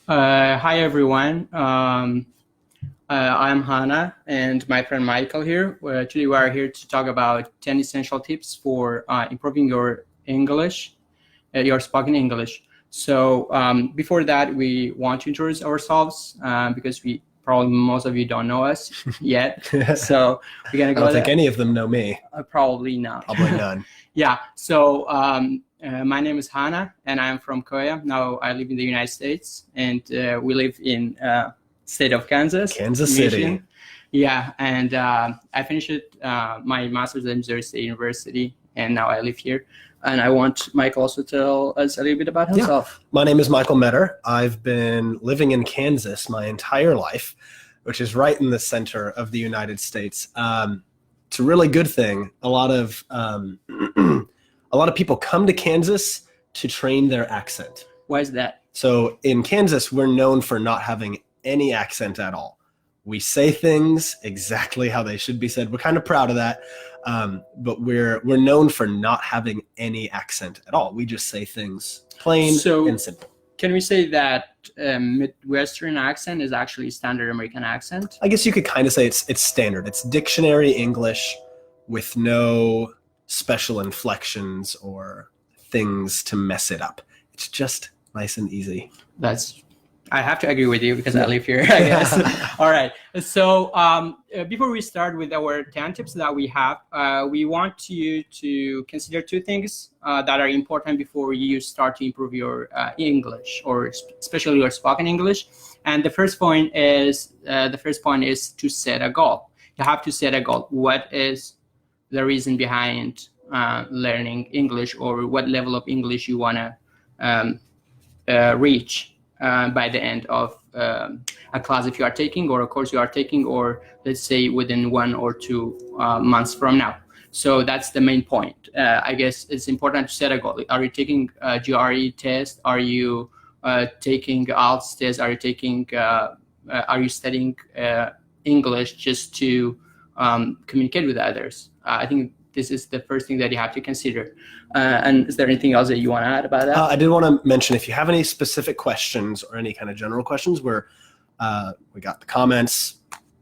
Hi everyone. I'm Hannah and my friend Michael here. Today we are here to talk about 10 essential tips for improving your English, your spoken English. So before that, we want to introduce ourselves because probably most of you don't know us yet. So we're gonna go. I don't think any of them know me. Probably not. Probably none. Yeah. So my name is Hannah, and I'm from Korea. Now I live in the United States, and we live in state of Kansas. Kansas City. Michigan. Yeah, and I finished my master's at Missouri State University, and now I live here. And I want Michael also to tell us a little bit about himself. Yeah. My name is Michael Meador. I've been living in Kansas my entire life, which is right in the center of the United States. It's a really good thing. A lot of people come to Kansas to train their accent. Why is that? So in Kansas, we're known for not having any accent at all. We say things exactly how they should be said. We're kind of proud of that, but we're known for not having any accent at all. We just say things plain and simple. Can we say that Midwestern accent is actually standard American accent? I guess you could kind of say it's standard. It's dictionary English with no special inflections or things to mess it up. It's just nice and easy. I have to agree with you because I live here, I guess. All right. So before we start with our 10 tips that we have, we want you to consider two things that are important before you start to improve your English, or especially your spoken English. And the first point is to set a goal. You have to set a goal. What is the reason behind learning English, or what level of English you want to reach by the end of a class if you are taking, or a course you are taking, or let's say within 1 or 2 months from now. So that's the main point. I guess it's important to set a goal. Are you taking a GRE test? Are you taking IELTS test? Are you studying English just to communicate with others? I think this is the first thing that you have to consider. And is there anything else that you want to add about that? I did want to mention, if you have any specific questions or any kind of general questions, we got the comments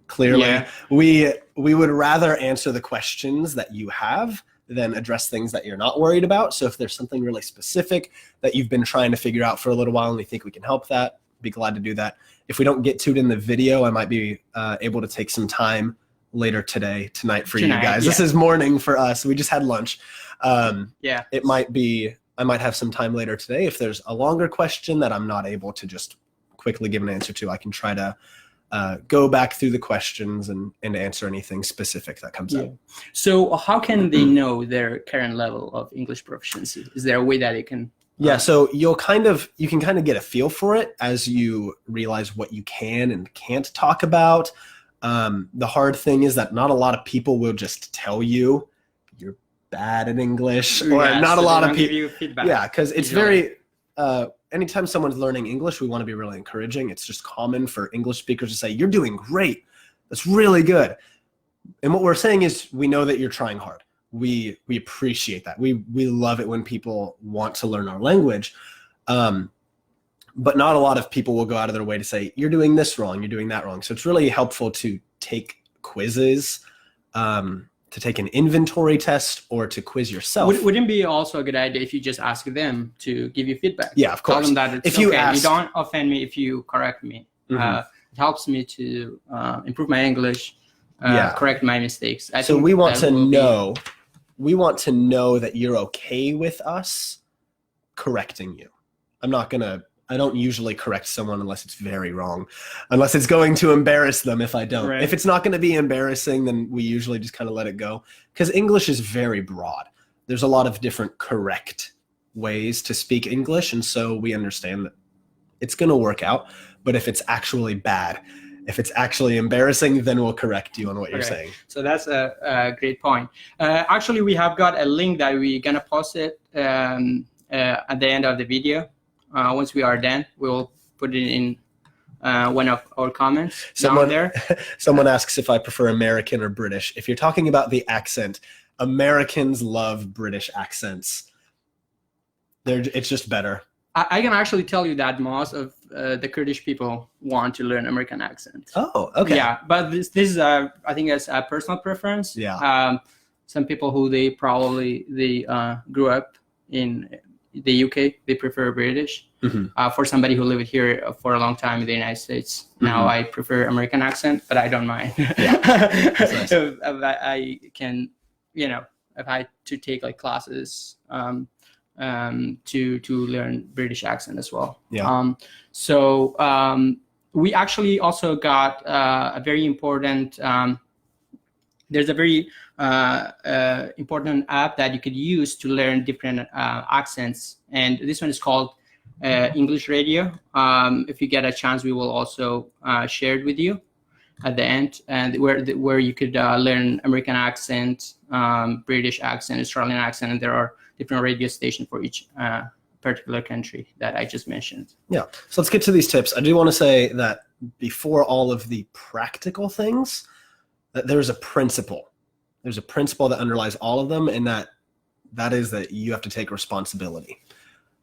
clearly. Yeah. We would rather answer the questions that you have than address things that you're not worried about. So if there's something really specific that you've been trying to figure out for a little while and you think we can help that, be glad to do that. If we don't get to it in the video, I might be able to take some time later tonight for you guys. Yeah. This is morning for us. We just had lunch. It might be, I might have some time later today. If there's a longer question that I'm not able to just quickly give an answer to, I can try to go back through the questions and answer anything specific that comes up. So how can they know their current level of English proficiency? Is there a way that it can? Yeah, so you can kind of get a feel for it as you realize what you can and can't talk about. The hard thing is that not a lot of people will just tell you you're bad at English, or not a lot of people give you feedback. Yeah, because it's very anytime someone's learning English, we want to be really encouraging. It's just common for English speakers to say, "You're doing great. That's really good." And what we're saying is, we know that you're trying hard. We appreciate that. We love it when people want to learn our language. But not a lot of people will go out of their way to say, you're doing this wrong, you're doing that wrong. So it's really helpful to take quizzes, to take an inventory test, or to quiz yourself. Wouldn't it be also a good idea if you just ask them to give you feedback? Yeah, of course. Tell them that it's okay. You don't offend me if you correct me. It helps me to improve my English, correct my mistakes. So we want to know that you're okay with us correcting you. I don't usually correct someone unless it's very wrong, unless it's going to embarrass them if I don't. Right. If it's not going to be embarrassing, then we usually just kind of let it go. Because English is very broad. There's a lot of different correct ways to speak English, and so we understand that it's going to work out. But if it's actually bad, if it's actually embarrassing, then we'll correct you on what you're saying. So that's a great point. Actually, we have got a link that we're going to post it at the end of the video. Once we are done, we'll put it in one of our comments down there. Someone asks if I prefer American or British. If you're talking about the accent, Americans love British accents. It's just better. I can actually tell you that most of the Kurdish people want to learn American accent. Oh, okay. Yeah, but this is I think it's a personal preference. Yeah. Some people who they grew up in the UK, they prefer British. For somebody who lived here for a long time in the United States, now I prefer American accent, but I don't mind. Yeah. Nice. if I can, you know, if I had to take like classes to learn British accent as well. Yeah. We actually also got a very important. There's a very important app that you could use to learn different accents, and this one is called English Radio. If you get a chance, we will also share it with you at the end, and where you could learn American accent, British accent, Australian accent, and there are different radio stations for each particular country that I just mentioned. Yeah. So let's get to these tips. I do want to say that before all of the practical things, that there's a principle. There's a principle that underlies all of them, and that is that you have to take responsibility.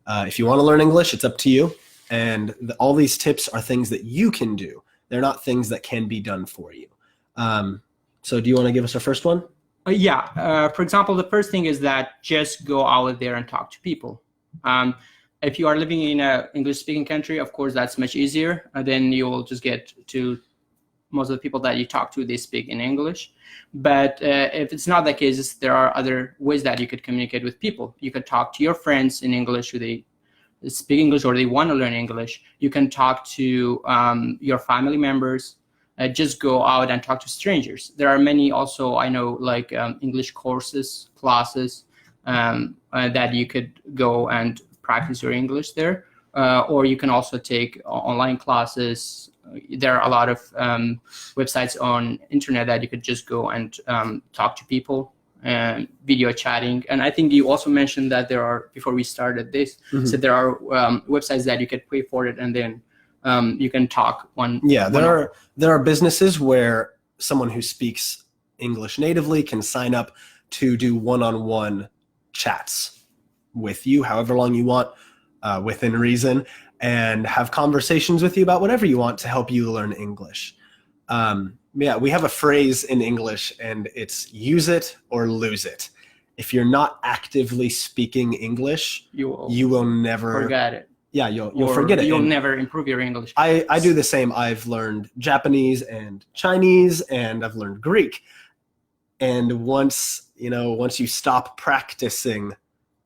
If you want to learn English, it's up to you. And all these tips are things that you can do. They're not things that can be done for you. So do you want to give us our first one? Yeah. For example, the first thing is that just go out there and talk to people. If you are living in an English-speaking country, of course, that's much easier. Then you will just get to most of the people that you talk to, they speak in English. But if it's not the case, there are other ways that you could communicate with people. You could talk to your friends in English who they speak English or they want to learn English. You can talk to your family members. Just go out and talk to strangers. There are many also, I know, like English courses, classes that you could go and practice your English there. Or you can also take online classes. There are a lot of websites on internet that you could just go and talk to people and video chatting. And I think you also mentioned that there are, before we started this, so there are websites that you could pay for it and then you can talk one. Yeah, there are businesses where someone who speaks English natively can sign up to do one-on-one chats with you, however long you want, within reason, and have conversations with you about whatever you want to help you learn English. Yeah, we have a phrase in English, and it's use it or lose it. If you're not actively speaking English, you will never forget it. Yeah, you'll forget it. You'll never improve your English. I do the same. I've learned Japanese and Chinese, and I've learned Greek. And once you stop practicing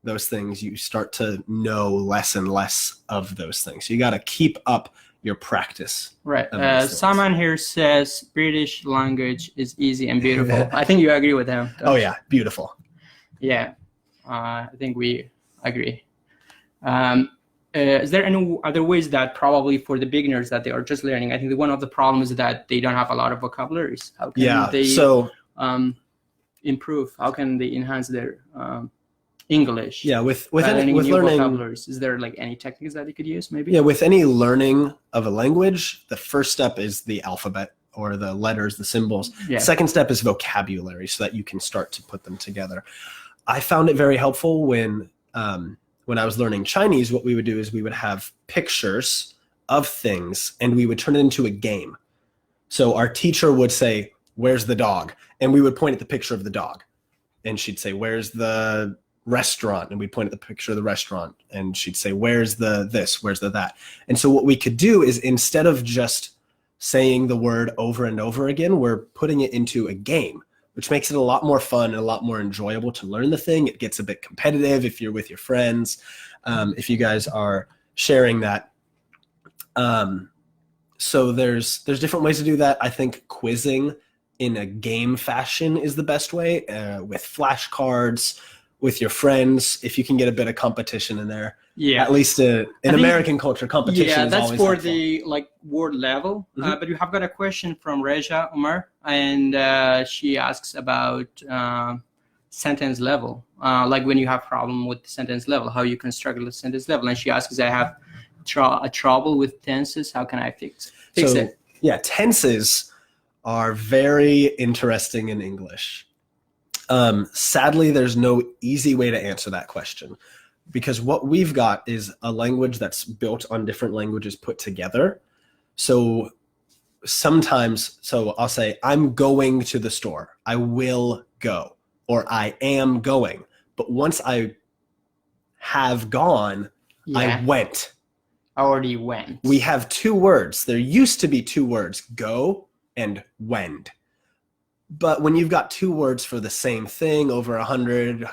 those things, you start to know less and less of those things. So you got to keep up your practice. Right. Someone here says British language is easy and beautiful. I think you agree with him. Oh yeah, beautiful. Yeah, I think we agree. Is there any other ways that probably for the beginners that they are just learning? I think one of the problems is that they don't have a lot of vocabularies. How can they improve? How can they enhance their English? Yeah, with learning learning vocabularies, is there like any techniques that you could use maybe? Yeah, with any learning of a language, the first step is the alphabet or the letters, the symbols. Yeah. Second step is vocabulary, so that you can start to put them together. I found it very helpful when I was learning Chinese. What we would do is we would have pictures of things and we would turn it into a game. So our teacher would say, "Where's the dog?" And we would point at the picture of the dog. And she'd say, "Where's the restaurant?" And we'd point at the picture of the restaurant. And she'd say, "Where's the this? Where's the that?" And so what we could do is, instead of just saying the word over and over again, we're putting it into a game, which makes it a lot more fun and a lot more enjoyable to learn the thing. It gets a bit competitive if you're with your friends, if you guys are sharing that. So there's different ways to do that. I think quizzing in a game fashion is the best way, with flashcards, with your friends, if you can get a bit of competition in there. Yeah, at least in American culture, competition is always helpful. Yeah, that's for the word level. But we have got a question from Reja Umar, and she asks about sentence level. Like when you have problem with sentence level, how you construct the sentence level. And she asks, I have a trouble with tenses. How can I fix it? Yeah, tenses are very interesting in English. Sadly, there's no easy way to answer that question. because what we've got is a language that's built on different languages put together. So sometimes, so I'll say, I'm going to the store. I will go, or I am going. But once I have gone, I went. Already went. We have two words. There used to be two words, go and wend. But when you've got two words for the same thing over a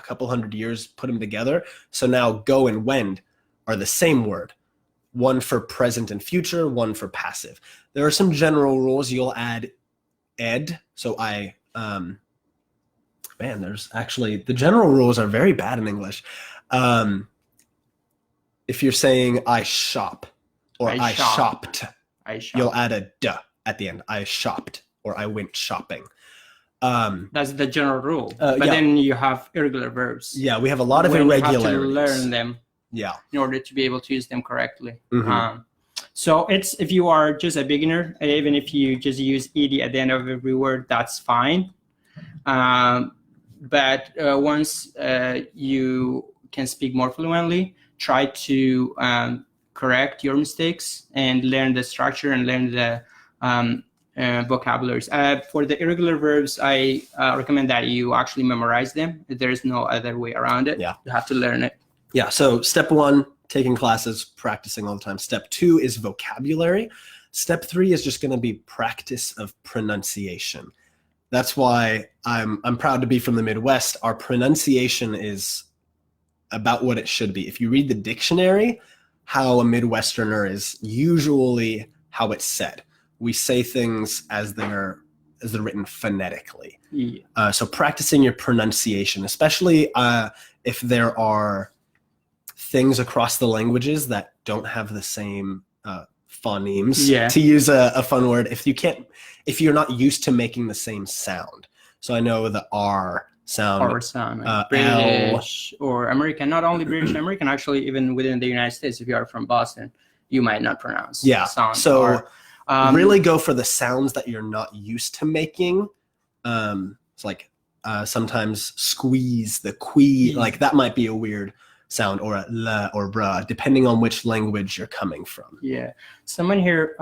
couple hundred years, put them together. So now go and wend are the same word. One for present and future, one for passive. There are some general rules. You'll add ed. So there's actually, the general rules are very bad in English. If you're saying I shop or I shopped, you'll add a duh at the end. I shopped or I went shopping. That's the general rule. But then you have irregular verbs. Yeah, we have a lot of irregularities. You have to learn them. Yeah. In order to be able to use them correctly. So it's, if you are just a beginner, even if you just use ed at the end of every word, that's fine. But once you can speak more fluently, try to correct your mistakes and learn the structure and learn the vocabularies. For the irregular verbs, I recommend that you actually memorize them. There's no other way around it. Yeah. You have to learn it. Yeah, so step 1, taking classes, practicing all the time. Step 2 is vocabulary. Step 3 is just going to be practice of pronunciation. That's why I'm proud to be from the Midwest. Our pronunciation is about what it should be. If you read the dictionary, how a Midwesterner is usually how it's said. We say things as they're written phonetically. Yeah. So practicing your pronunciation, especially if there are things across the languages that don't have the same phonemes, to use a fun word, if you're not used to making the same sound. So I know the R sound, like British or American, not only British and American, actually even within the United States, if you are from Boston, you might not pronounce sound. So really go for the sounds that you're not used to making. It's like sometimes squeeze, the qui, like that might be a weird sound, or a la or bra, depending on which language you're coming from. Yeah. Someone here,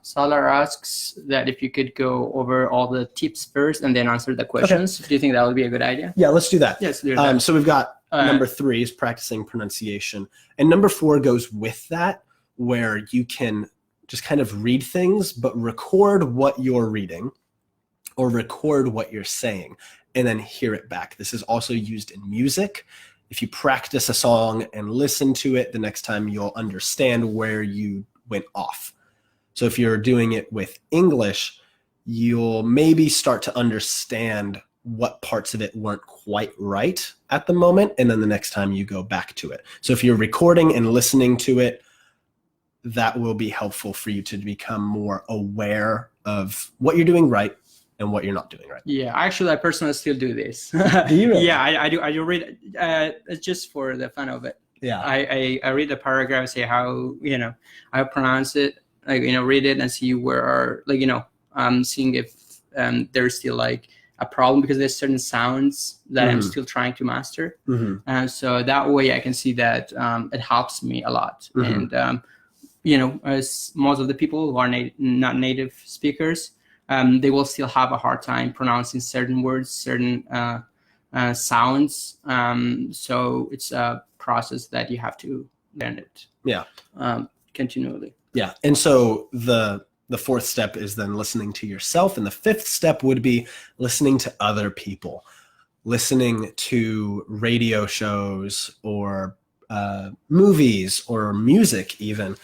Salar, asks that if you could go over all the tips first and then answer the questions. Okay. Do you think that would be a good idea? Yeah, let's do that. Yes, do that. So we've got number 3 is practicing pronunciation. And number 4 goes with that, where you can just kind of read things, but record what you're reading or record what you're saying and then hear it back. This is also used in music. If you practice a song and listen to it, the next time you'll understand where you went off. So if you're doing it with English, you'll maybe start to understand what parts of it weren't quite right at the moment, and then the next time you go back to it. So if you're recording and listening to it, that will be helpful for you to become more aware of what you're doing right and what you're not doing right. Yeah, actually, I personally still do this. Do you really? Yeah, I do. I do read just for the fun of it. Yeah, I read the paragraph, say how I pronounce it, read it and see where are seeing if there's still like a problem, because there's certain sounds that I'm still trying to master. And so that way I can see that it helps me a lot. And as most of the people who are not native speakers, they will still have a hard time pronouncing certain words, certain sounds. So it's a process that you have to learn it. Yeah. Continually. Yeah. And so the 4th step is then listening to yourself. And the 5th step would be listening to other people, listening to radio shows or movies or music even.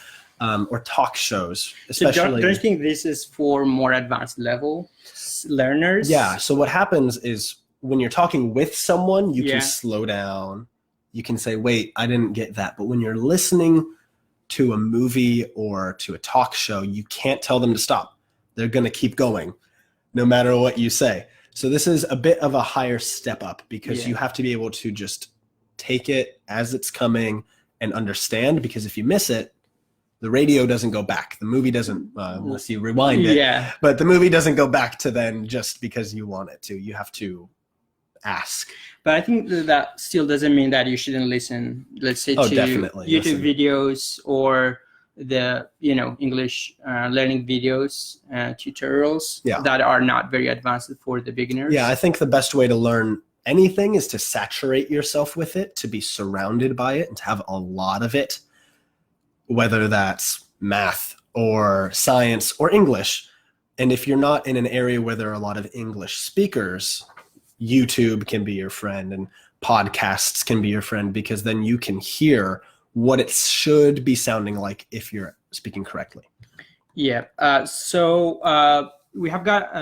Or talk shows, especially. So don't you think this is for more advanced level learners? Yeah. So what happens is when you're talking with someone, you can slow down. You can say, wait, I didn't get that. But when you're listening to a movie or to a talk show, you can't tell them to stop. They're going to keep going no matter what you say. So this is a bit of a higher step up, because you have to be able to just take it as it's coming and understand, because if you miss it, the radio doesn't go back. The movie doesn't, unless you rewind it. Yeah. But the movie doesn't go back to then just because you want it to. You have to ask. But I think that still doesn't mean that you shouldn't listen, let's say, to definitely. YouTube videos or the English learning videos, tutorials that are not very advanced for the beginners. Yeah, I think the best way to learn anything is to saturate yourself with it, to be surrounded by it, and to have a lot of it, whether that's math or science or English. And if you're not in an area where there are a lot of English speakers, YouTube can be your friend and podcasts can be your friend, because then you can hear what it should be sounding like if you're speaking correctly. Yeah. So we have got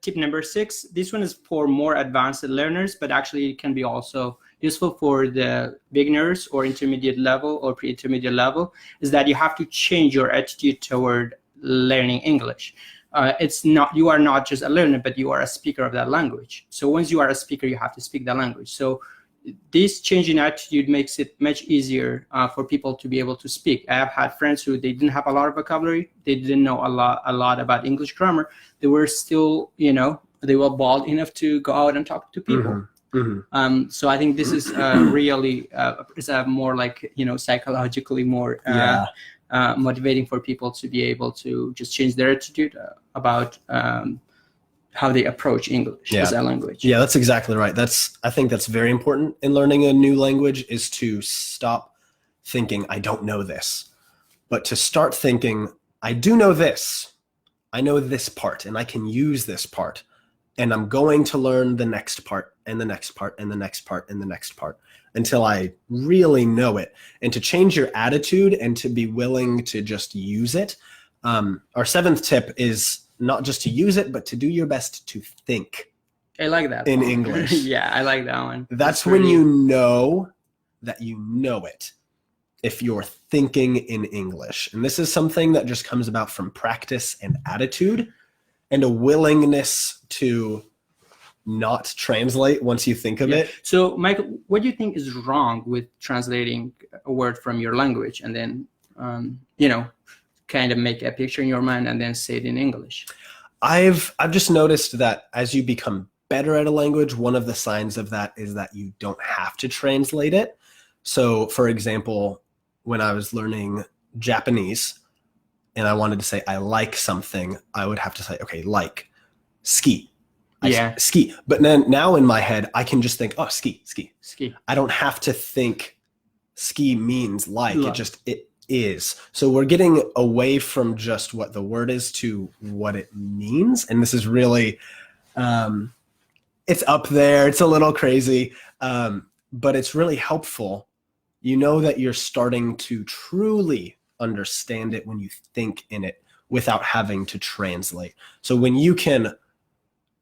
tip number 6. This one is for more advanced learners, but actually it can be also useful for the beginners or intermediate level or pre-intermediate level, is that you have to change your attitude toward learning English. You are not just a learner, but you are a speaker of that language. So once you are a speaker, you have to speak that language. So this change in attitude makes it much easier for people to be able to speak. I have had friends who they didn't have a lot of vocabulary, they didn't know a lot about English grammar. They were still, they were bold enough to go out and talk to people. So I think this is really is a more like psychologically more motivating for people to be able to just change their attitude about how they approach English as a language. Yeah, that's exactly right. I think that's very important in learning a new language, is to stop thinking, I don't know this, but to start thinking, I do know this. I know this part and I can use this part, and I'm going to learn the next part and the next part and the next part and the next part until I really know it. And to change your attitude and to be willing to just use it. Our 7th tip is not just to use it, but to do your best to think. I like that in one. English. Yeah, I like that one. That's when you know that you know it, if you're thinking in English. And this is something that just comes about from practice and attitude and a willingness to not translate once you think of it. So, Michael, what do you think is wrong with translating a word from your language and then, kind of make a picture in your mind and then say it in English? I've just noticed that as you become better at a language, one of the signs of that is that you don't have to translate it. So, for example, when I was learning Japanese and I wanted to say I like something, I would have to say, okay, like ski. Ski. But then now in my head, I can just think, oh, ski. I don't have to think ski means like. It is. So we're getting away from just what the word is to what it means. And this is really, it's up there. It's a little crazy, but it's really helpful. You know that you're starting to truly understand it when you think in it without having to translate. So when you can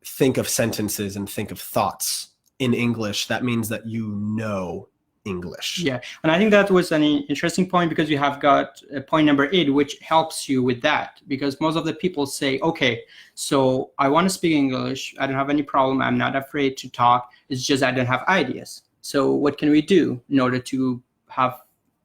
think of sentences and think of thoughts in English, that means that you know English. Yeah, and I think that was an interesting point, because you have got point number 8, which helps you with that, because most of the people say, okay, so I want to speak English, I don't have any problem, I'm not afraid to talk, it's just I don't have ideas. So what can we do in order to have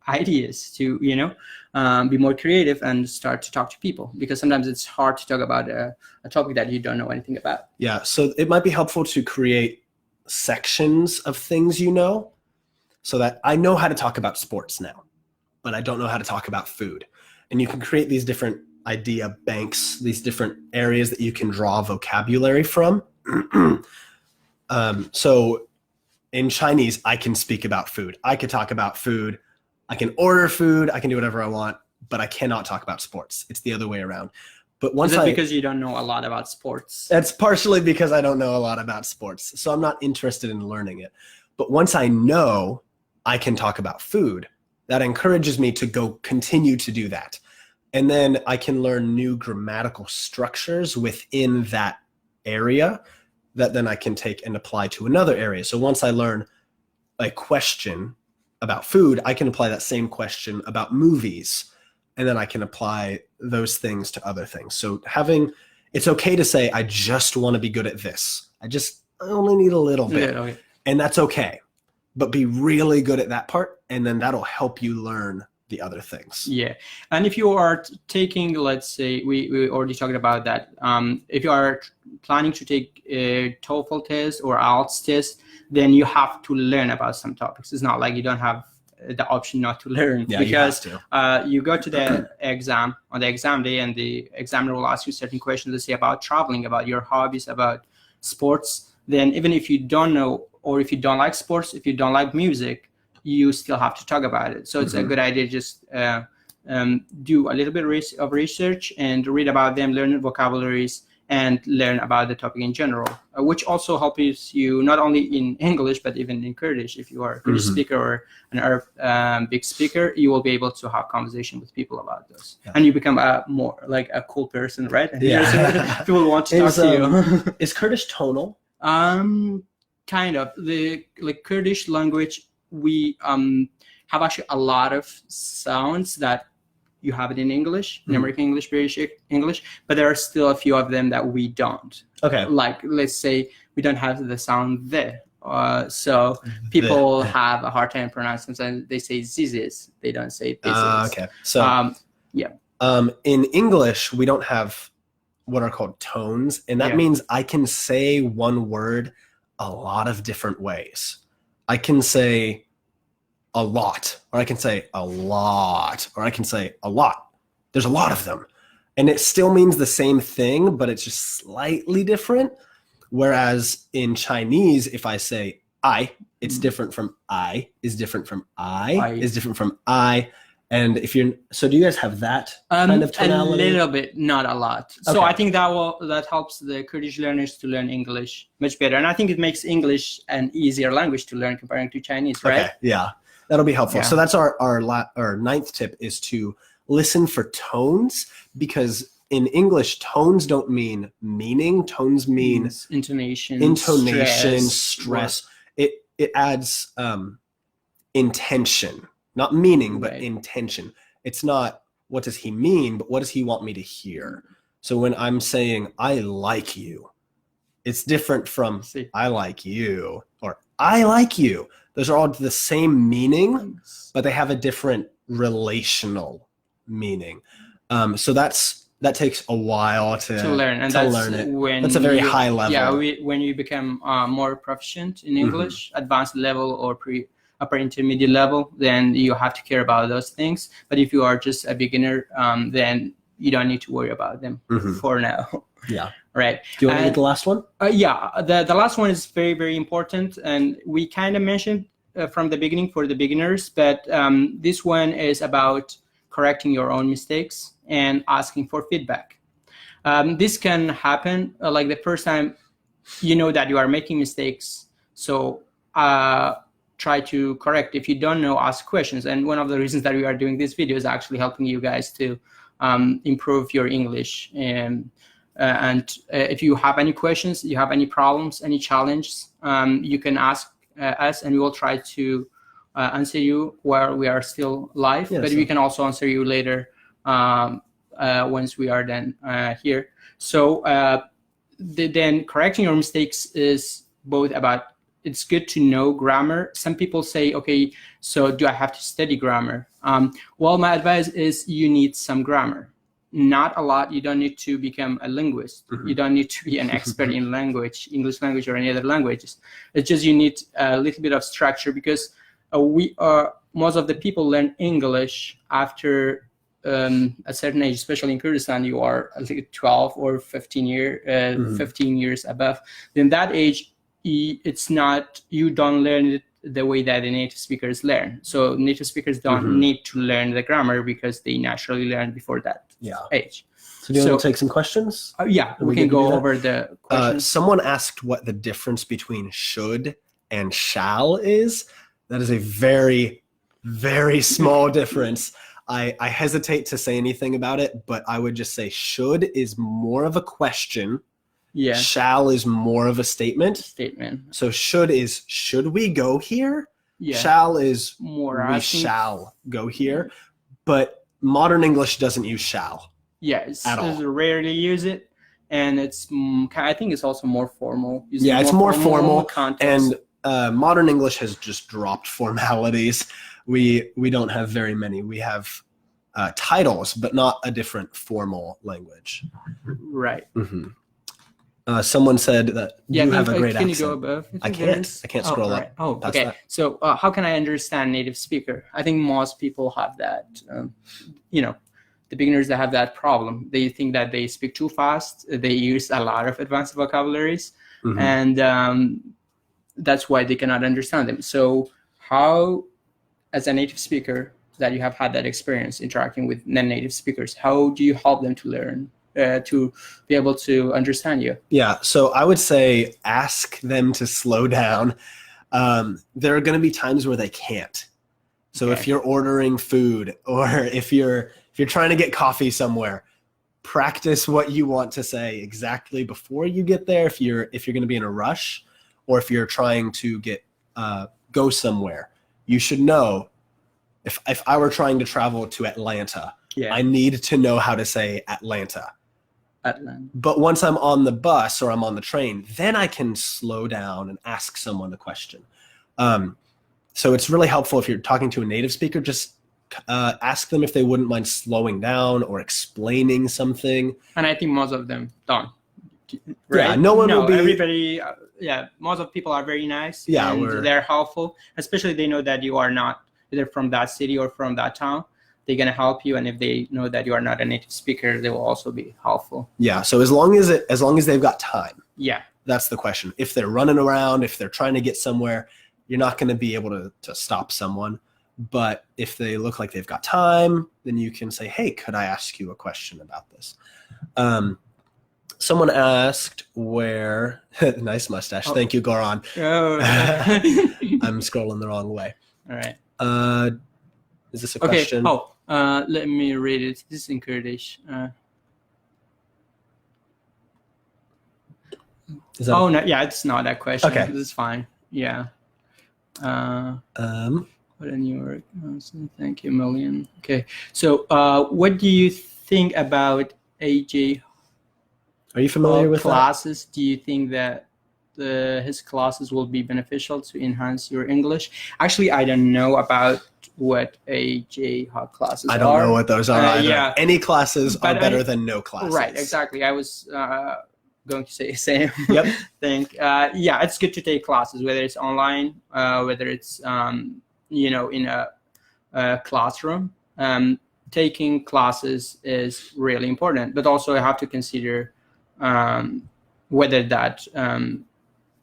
ideas, to be more creative and start to talk to people? Because sometimes it's hard to talk about a topic that you don't know anything about. Yeah, so it might be helpful to create sections of things so that I know how to talk about sports now, but I don't know how to talk about food. And you can create these different idea banks, these different areas that you can draw vocabulary from. So in Chinese, I can speak about food. I could talk about food. I can order food. I can do whatever I want, but I cannot talk about sports. It's the other way around. But once Is it because you don't know a lot about sports? That's partially because I don't know a lot about sports. So I'm not interested in learning it. But once I know I can talk about food, that encourages me to continue to do that. And then I can learn new grammatical structures within that area that then I can take and apply to another area. So once I learn a question about food, I can apply that same question about movies, and then I can apply those things to other things. So it's okay to say, I just want to be good at this. I only need a little bit. Yeah, okay. And that's okay. But be really good at that part, and then that'll help you learn the other things. Yeah. And if you are taking, let's say, we already talked about that. If you are planning to take a TOEFL test or IELTS test, then you have to learn about some topics. It's not like you don't have the option not to learn, because you go to the exam on the exam day, and the examiner will ask you certain questions, let's say about traveling, about your hobbies, about sports. Then even if you don't know, or if you don't like sports, if you don't like music, you still have to talk about it. So it's a good idea to just do a little bit of research and read about them, learn vocabularies, and learn about the topic in general, which also helps you not only in English, but even in Kurdish. If you are a Kurdish speaker or an Arabic speaker, you will be able to have conversation with people about those. And you become a more like a cool person, right? People want to talk to you. Is Kurdish tonal? Kind of. The Kurdish language, we have actually a lot of sounds that you have it in English, in American English, British English, but there are still a few of them that we don't. Okay. Like, let's say we don't have the sound the. So people have a hard time pronouncing them. They say zizis. They don't say this is. Okay. So, in English, we don't have what are called tones. And that means I can say one word a lot of different ways. I can say a lot, or I can say a lot, or I can say a lot. There's a lot of them. And it still means the same thing, but it's just slightly different. Whereas in Chinese, if I say I, it's different from I, is different from I, is different from I. And if you're, so do you guys have that kind of tonality? A little bit, not a lot. So I think that helps the Kurdish learners to learn English much better. And I think it makes English an easier language to learn comparing to Chinese, right? Okay, yeah. That'll be helpful. So that's our ninth tip, is to listen for tones, because in English, tones don't mean meaning. Tones mean intonation, stress. It adds intention, not meaning, but intention. It's not what does he mean, but what does he want me to hear? So when I'm saying I like you, it's different from I like you or I like you. Those are all the same meaning, but they have a different relational meaning. So that takes a while to learn, and learn it. That's a very high level. Yeah, when you become more proficient in English, advanced level or upper intermediate level, then you have to care about those things. But if you are just a beginner, then you don't need to worry about them for now. Yeah. Right. Do you want to get the last one? The last one is very, very important. And we kind of mentioned from the beginning for the beginners, but this one is about correcting your own mistakes and asking for feedback. This can happen like the first time you know that you are making mistakes. So try to correct. If you don't know, ask questions. And one of the reasons that we are doing this video is actually helping you guys to improve your English. And if you have any questions, you have any problems, any challenges, you can ask us, and we will try to answer you while we are still live. But we can also answer you later once we are then here. So then correcting your mistakes is both about, it's good to know grammar. Some people say, okay, so do I have to study grammar? Well, my advice is you need some grammar. Not a lot. You don't need to become a linguist. You don't need to be an expert in language, English language or any other languages. It's just you need a little bit of structure, because most of the people learn English after a certain age, especially in Kurdistan. You are I think 12 or 15 years above. Then that age, it's not, you don't learn it the way that the native speakers learn. So native speakers don't need to learn the grammar because they naturally learn before that age. So do you want to take some questions? We can go over the questions. Someone asked what the difference between should and shall is. That is a very, very small difference. I hesitate to say anything about it, but I would just say should is more of a question. Shall is more of a statement. So should is, should we go here? Shall is more we shall go here. But modern English doesn't use shall. At all. Rarely use it, and it's I think it's also more formal. It's more formal context. And modern English has just dropped formalities. We don't have very many. We have titles, but not a different formal language. Right. Someone said that Yeah, you have a great can accent. you go above? I can't scroll right. up. Oh, past okay. that. So how can I understand native speaker? I think most people have that. You know, the beginners that have that problem. They think that they speak too fast. They use a lot of advanced vocabularies, and that's why they cannot understand them. So how, as a native speaker, that you have had that experience interacting with non-native speakers, how do you help them to learn? To be able to understand you? Yeah, so I would say ask them to slow down. There are going to be times where they can't. So if you're ordering food, or if you're trying to get coffee somewhere, practice what you want to say exactly before you get there. If you're going to be in a rush, or if you're trying to go somewhere, you should know. If I were trying to travel to Atlanta, I need to know how to say Atlanta. But once I'm on the bus or I'm on the train, then I can slow down and ask someone a question. So it's really helpful if you're talking to a native speaker, just ask them if they wouldn't mind slowing down or explaining something. And I think most of them don't. Right? Yeah, no one will be. Everybody, most of people are very nice. Yeah, and they're helpful, especially they know that you are not either from that city or from that town. They're going to help you, and if they know that you are not a native speaker, they will also be helpful. Yeah, so as long as they've got time. Yeah, that's the question. If they're running around, if they're trying to get somewhere, you're not going to be able to stop someone. But if they look like they've got time, then you can say, hey, could I ask you a question about this? Someone asked where nice mustache. Thank you, Goran. I'm scrolling the wrong way. All right. Is this a question? Let me read it. This is in Kurdish. No, yeah, it's not that question. Okay. This is fine. Yeah. What in New York? Thank you a million. Okay. So what do you think about AJ? Are you familiar with classes? Do you think that his classes will be beneficial to enhance your English? Actually, I don't know about what AJ classes are. I don't know what those are either. Yeah. Any classes are better than no classes. Right, exactly. I was going to say the same thing. It's good to take classes, whether it's online, whether it's in a classroom. Taking classes is really important, but also I have to consider whether that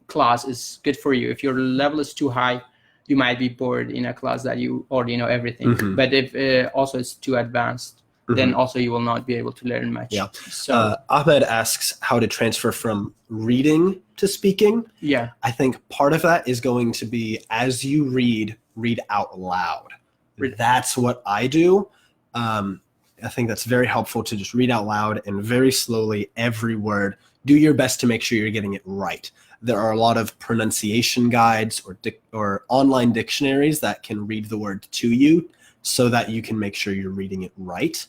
class is good for you. If your level is too high, you might be bored in a class that you already know everything. But if also it's too advanced, then also you will not be able to learn much. Yeah. So Ahmed asks how to transfer from reading to speaking. Yeah. I think part of that is going to be, as you read out loud. That's what I do. I think that's very helpful to just read out loud and very slowly every word. Do your best to make sure you're getting it right. There are a lot of pronunciation guides or online dictionaries that can read the word to you so that you can make sure you're reading it right.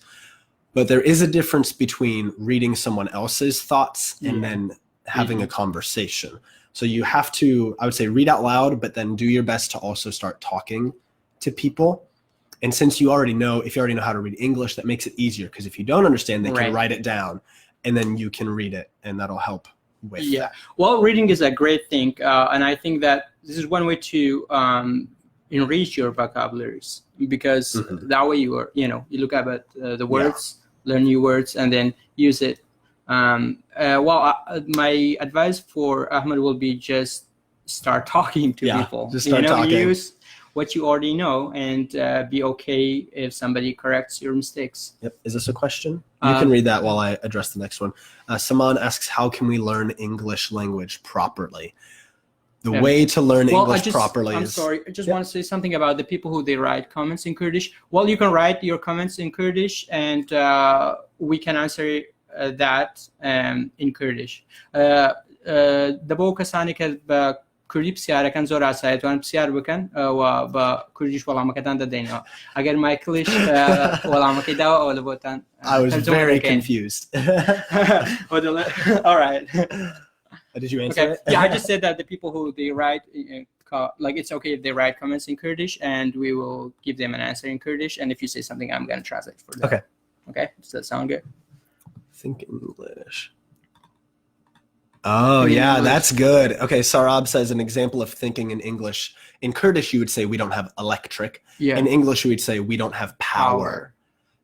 But there is a difference between reading someone else's thoughts and then having a conversation. So you have to, I would say, read out loud, but then do your best to also start talking to people. And since if you already know how to read English, that makes it easier, because if you don't understand, they can write it down and then you can read it, and that'll help with that. Well, reading is a great thing, and I think that this is one way to enrich your vocabularies, because that way you look at the words, learn new words, and then use it. My advice for Ahmed will be just start talking to people. Just start talking. Use what you already know, and be okay if somebody corrects your mistakes. Yep. Is this a question? You can read that while I address the next one. Saman asks, how can we learn English language properly? The way to learn English properly is... I'm sorry, I just want to say something about the people who they write comments in Kurdish. Well, you can write your comments in Kurdish, and we can answer that in Kurdish. دەبەوە کەسانی کە بە کوردی پرسیارەکەن زۆر ئاساییتوان پرسیار بکەن و بە کوردیش وەڵامەکەتان دەدەینەوە. ئەگەر مایکلیش وەڵامەکەی داوە ئەوە لە بۆتان. I was very confused. All right. Did you answer it? Yeah, I just said that the people who they write, it's okay if they write comments in Kurdish, and we will give them an answer in Kurdish. And if you say something, I'm going to translate for them. Okay. Does that sound good? Think English. Oh, in yeah, English. that's good. Okay, Sarab says an example of thinking in English. In Kurdish, you would say we don't have electric. Yeah. In English, you would say we don't have power.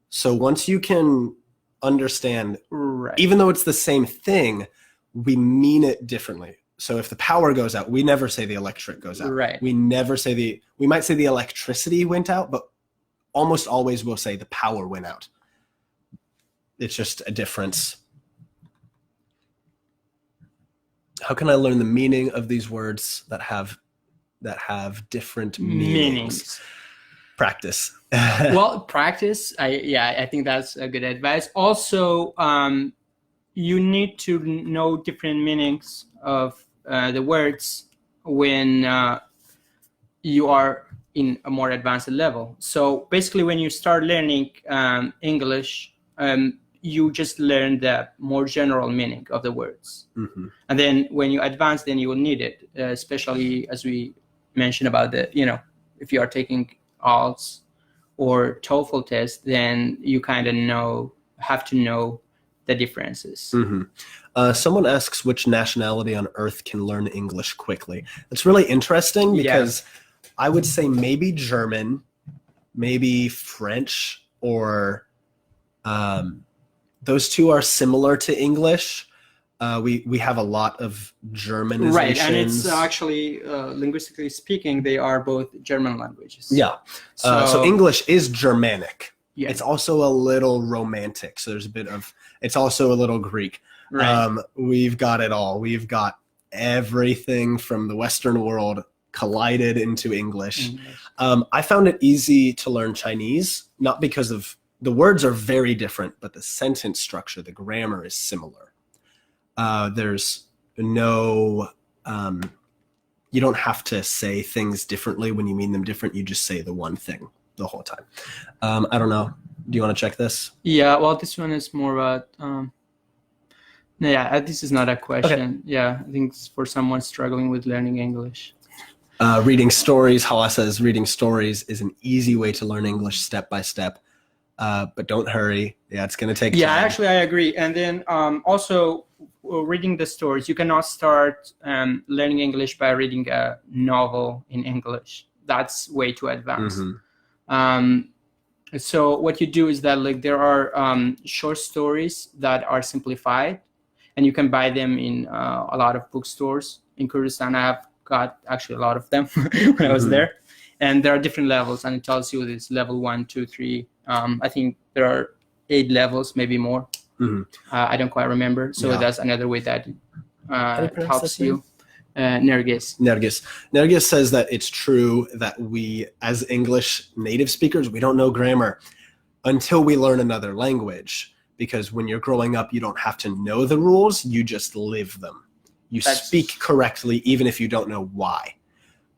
So once you can understand, Right. even though it's the same thing, we mean it differently. So if the power goes out, we never say the electric goes out. Right. We never say we might say the electricity went out, but almost always we'll say the power went out. It's just a difference. How can I learn the meaning of these words that have different meanings? Practice. Well, practice. I think that's a good advice. Also, you need to know different meanings of the words when you are in a more advanced level. So basically, when you start learning English, you just learn the more general meaning of the words. Mm-hmm. And then when you advance, then you will need it, especially as we mentioned about if you are taking IELTS or TOEFL test, then you kind of have to know the differences. Mm-hmm. Someone asks which nationality on earth can learn English quickly. It's really interesting because I would say maybe German, maybe French, or those two are similar to English. We have a lot of Germanizations. Right, and it's actually, linguistically speaking, they are both German languages. Yeah. So English is Germanic. Yeah. It's also a little romantic. So there's it's also a little Greek. Right. We've got it all. We've got everything from the Western world collided into English. I found it easy to learn Chinese, not because of the words are very different, but the sentence structure, the grammar is similar. There's no, you don't have to say things differently when you mean them different. You just say the one thing the whole time. I don't know. Do you want to check this? Yeah, well, this one is more about, this is not a question. Okay. Yeah, I think it's for someone struggling with learning English. Reading stories. Hala says reading stories is an easy way to learn English step by step. But don't hurry. Yeah, it's going to take time. Yeah, actually, I agree. And then also reading the stories. You cannot start learning English by reading a novel in English. That's way too advanced. Mm-hmm. So what you do is that there are short stories that are simplified, and you can buy them in a lot of bookstores. In Kurdistan, I have got actually a lot of them when I was there. And there are different levels, and it tells you this level 1, 2, 3. I think there are 8 levels, maybe more. Mm-hmm. I don't quite remember. So that's another way that helps you. Nergis says that it's true that we, as English native speakers, we don't know grammar until we learn another language. Because when you're growing up, you don't have to know the rules. You just live them. You speak correctly, even if you don't know why.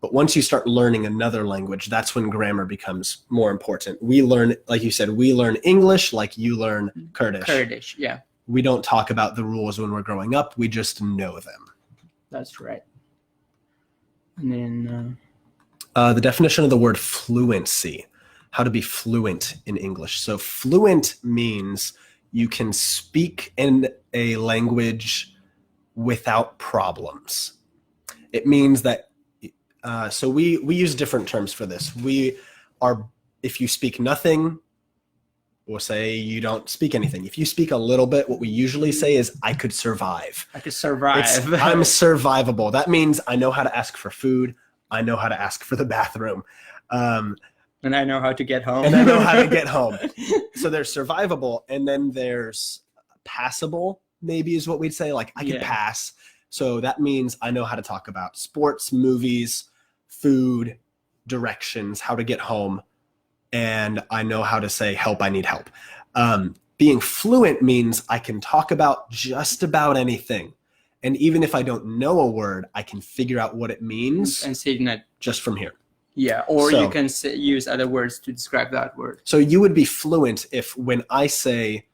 But once you start learning another language, that's when grammar becomes more important. We learn, like you said, we learn English like you learn Kurdish. Kurdish, yeah. We don't talk about the rules when we're growing up. We just know them. That's right. And then the definition of the word fluency, how to be fluent in English. So fluent means you can speak in a language without problems. It means that so we use different terms for this. If you speak nothing, we'll say you don't speak anything. If you speak a little bit, what we usually say is, I could survive. I could survive. I'm survivable. That means I know how to ask for food. I know how to ask for the bathroom. And I know how to get home. And I know how to get home. So there's survivable. And then there's passable, maybe is what we'd say. Like, I can pass. So that means I know how to talk about sports, movies, food, directions, how to get home, and I know how to say, help, I need help. Being fluent means I can talk about just about anything. And even if I don't know a word, I can figure out what it means and say that just from here. Yeah, or you can use other words to describe that word. So you would be fluent if when I say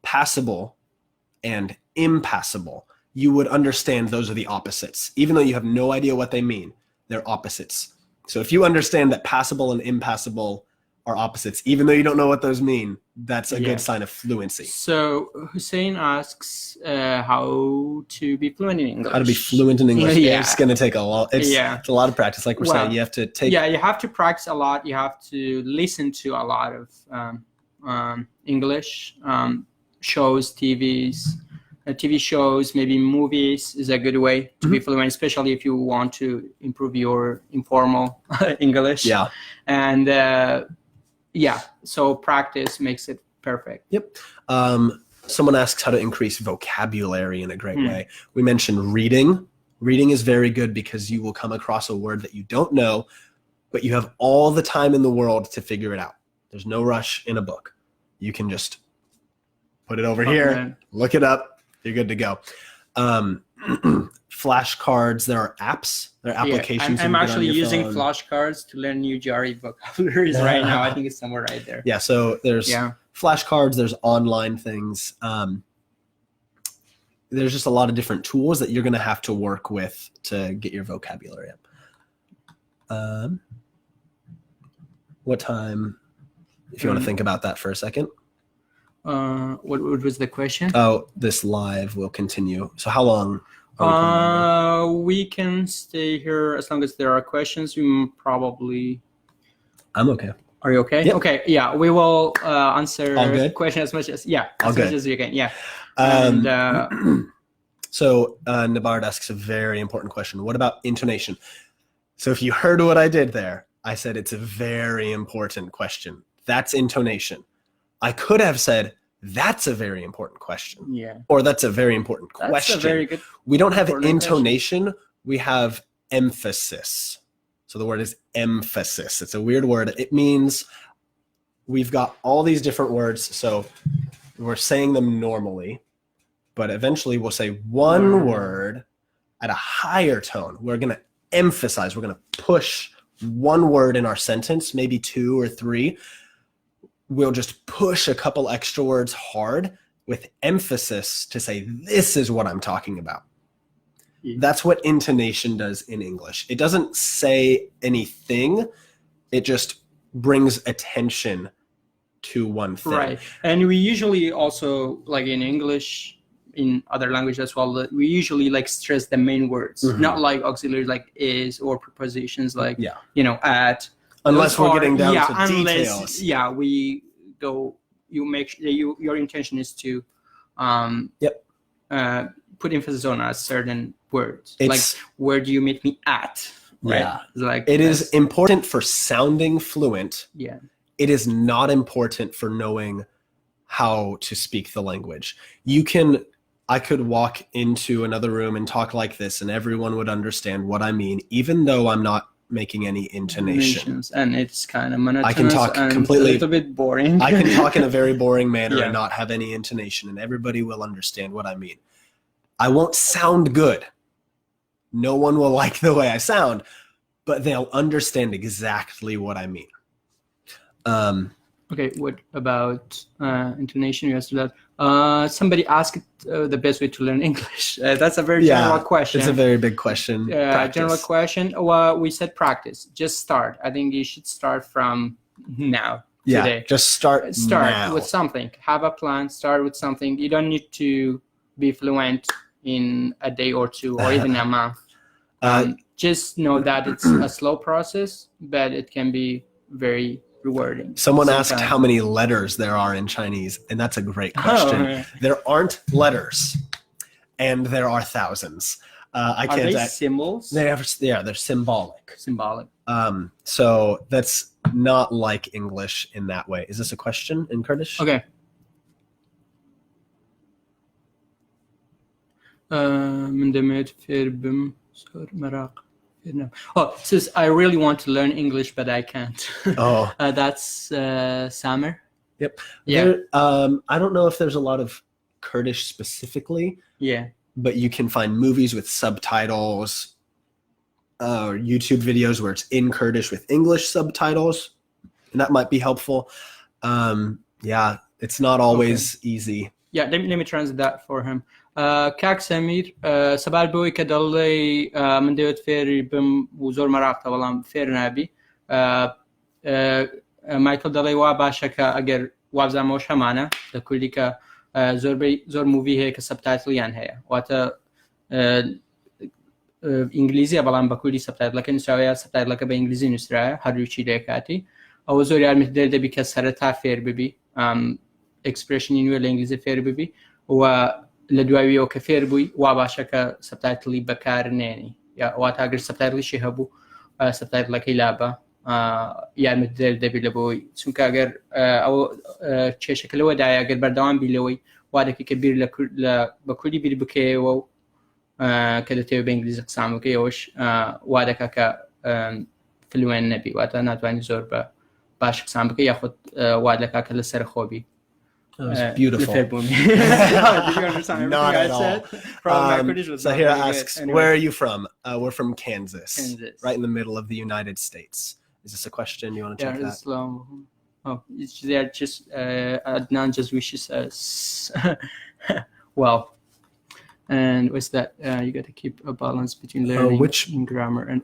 passable and impassable, you would understand those are the opposites. Even though you have no idea what they mean, they're opposites. So if you understand that passable and impassable are opposites. Even though you don't know what those mean, that's a good sign of fluency. So Hussein asks how to be fluent in English. How to be fluent in English. Yeah. It's going to take a lot. It's a lot of practice. Like we're saying, you have to take... Yeah, you have to practice a lot. You have to listen to a lot of English shows, TV shows, maybe movies is a good way to be fluent, especially if you want to improve your informal English. Yeah. And so practice makes it perfect. Yep. Someone asks how to increase vocabulary in a great way. We mentioned reading. Reading is very good because you will come across a word that you don't know, but you have all the time in the world to figure it out. There's no rush in a book. You can just put it over here, look it up, you're good to go. Flashcards, there are apps, there are applications. I'm actually using flashcards to learn new GRE vocabularies right now. I think it's somewhere right there. Yeah, so there's flashcards, there's online things. There's just a lot of different tools that you're going to have to work with to get your vocabulary up. What time, if you want to think about that for a second? What was the question? Oh, this live will continue. So how long? We can stay here as long as there are questions. Probably. I'm okay. Are you okay? Yep. Okay. Yeah, we will answer questions as much as much as you can. Yeah. And so Nabard asks a very important question. What about intonation? So if you heard what I did there, I said it's a very important question. That's intonation. I could have said, that's a very important question. Yeah. Or that's a very important question. That's a very good. We don't have intonation. We have emphasis. So the word is emphasis. It's a weird word. It means we've got all these different words. So we're saying them normally, but eventually we'll say one word at a higher tone. We're going to emphasize. We're going to push one word in our sentence, maybe two or three. We'll just push a couple extra words hard with emphasis to say, this is what I'm talking about. Yeah. That's what intonation does in English. It doesn't say anything. It just brings attention to one thing. Right. And we usually also, like in English, in other languages as well, we usually like stress the main words, not like auxiliaries like is or prepositions like, at. Unless we're getting down to details. We go. You make sure your intention is to, put emphasis on a certain words. Like, where do you meet me at? Right? Yeah. Like it is important for sounding fluent. Yeah. It is not important for knowing how to speak the language. I could walk into another room and talk like this, and everyone would understand what I mean, even though I'm not making any intonation. And it's kind of monotonous. I can talk completely a little bit boring. I can talk in a very boring manner and not have any intonation, and everybody will understand what I mean. I won't sound good. No one will like the way I sound, but they'll understand exactly what I mean. Okay, what about intonation? You asked that. Somebody asked the best way to learn English. That's a very general question. It's a very big question. General question. Well, we said practice. Just start. I think you should start from now. Today. Just start now. With something. Have a plan. Start with something. You don't need to be fluent in a day or two or even a month. Just know that it's a slow process, but it can be very rewarding. Someone asked how many letters there are in Chinese, and that's a great question. There aren't letters, and there are thousands. Are they symbols? They're symbolic. Symbolic. So that's not like English in that way. Is this a question in Kurdish? Okay. Oh, it says I really want to learn English, but I can't. Oh, that's Samer. Yep. Yeah. I don't know if there's a lot of Kurdish specifically. Yeah. But you can find movies with subtitles, or YouTube videos where it's in Kurdish with English subtitles, and that might be helpful. Yeah, it's not always easy. Yeah, let me translate that for him. Kak Samir, سبال بوي كدلي من دوت فير بم وزور مراقبة بەڵام فێر نابی. مایکل دەڵێ وا باشە کە ئەگەر وابزانەوەش هەمانە لە کوردی کە زۆر موڤی هەیە کە سەبتایتڵیان هەیە واتە ئینگلیزیە بەڵام بە کوردی سەبتایتڵەکە نووسراوەیە سەبتایتڵەکە بە ئینگلیزی نووسرایە هەردووچی لێ کاتی ئەوە زۆر یارمەتیدەر دەبی کە سەرەتا فێر ببی ئەکسپرێشنی نوێ لە ئینگلیزی فێر ببی و لە دواییەوە کە فێر بووی وا باشە کە سەبتایتڵی بەکارنێنی یا واتە ئەگەر سەبتایتڵیشی هەبوو سەبتایتڵەکەی لابە یارمەتیدەر دەبی لە بۆی چونکە ئەگەر ئەو کێشەکە لەوەدایە ئەگەر بەردەوام بی لەوەی وا دەکەی کە بیر بە کوردی بیر بکەیەوە و کە دەتەوێت بە ئینگلیزی قسام بکەی ئەوەش وا دەکا کە فلوێن نەبی واتە ناتوانانی زۆر بە باش قسام بکەی یاخود وا دەکا کە لەسەر خۆبی. Beautiful. Not at all. Zahira asks, where are you from? We're from Kansas, right in the middle of the United States. Is this a question you want to check that? Oh, they're just Adnan just wishes us well. And what's that? You got to keep a balance between learning and grammar and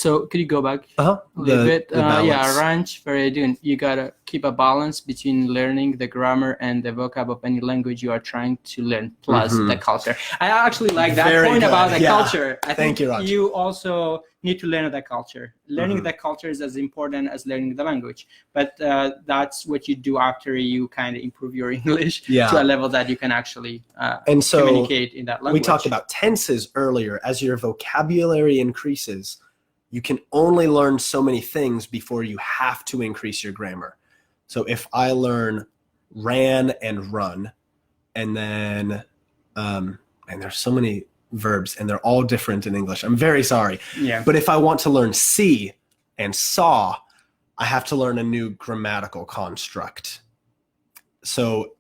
so could you go back a little bit? Ranch very doing. You got to keep a balance between learning the grammar and the vocab of any language you are trying to learn plus the culture. I actually like that point about the culture. I think you also need to learn the culture. Learning the culture is as important as learning the language, but that's what you do after you kind of improve your English to a level that you can actually communicate in that language. We talked about tenses earlier. As your vocabulary increases, you can only learn so many things before you have to increase your grammar. So if I learn ran and run, and then and there's so many verbs and they're all different in English. I'm very sorry. But if I want to learn see and saw, I have to learn a new grammatical construct. So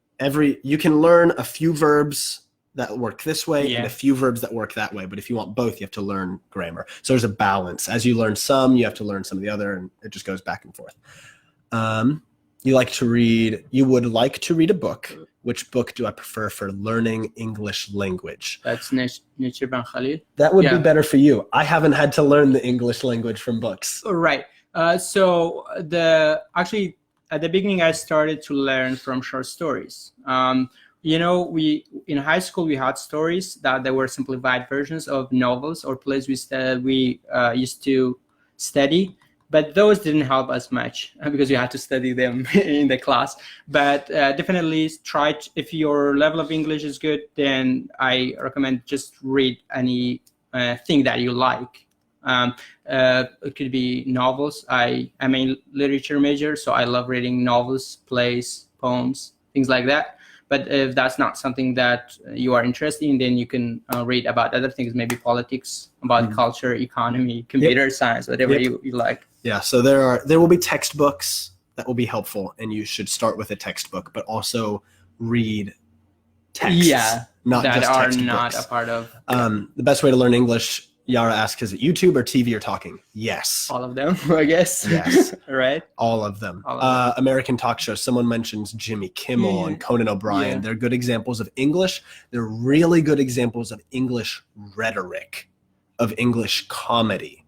you can learn a few verbs that work this way and a few verbs that work that way, but if you want both, you have to learn grammar. So there's a balance. As you learn some, you have to learn some of the other, and it just goes back and forth. You would like to read a book. Which book do I prefer for learning English language? That's Nature Ban Khalil. That would be better for you. I haven't had to learn the English language from books. Right. So actually at the beginning I started to learn from short stories. You know, we in high school we had stories that they were simplified versions of novels or plays we used to study. But those didn't help as much because you had to study them in the class. But definitely try if your level of English is good, then I recommend just read any thing that you like. It could be novels. I'm a literature major, so I love reading novels, plays, poems, things like that. But if that's not something that you are interested in, then you can read about other things, maybe politics, about culture, economy, computer science, whatever you like. Yeah, so there will be textbooks that will be helpful, and you should start with a textbook, but also read texts, not that just are textbooks. Not a part of. The best way to learn English, Yara asks, is it YouTube or TV or talking? Yes. All of them, I guess. Yes. Right? All of them. American talk shows. Someone mentions Jimmy Kimmel and Conan O'Brien. They're good examples of English. They're really good examples of English rhetoric, of English comedy.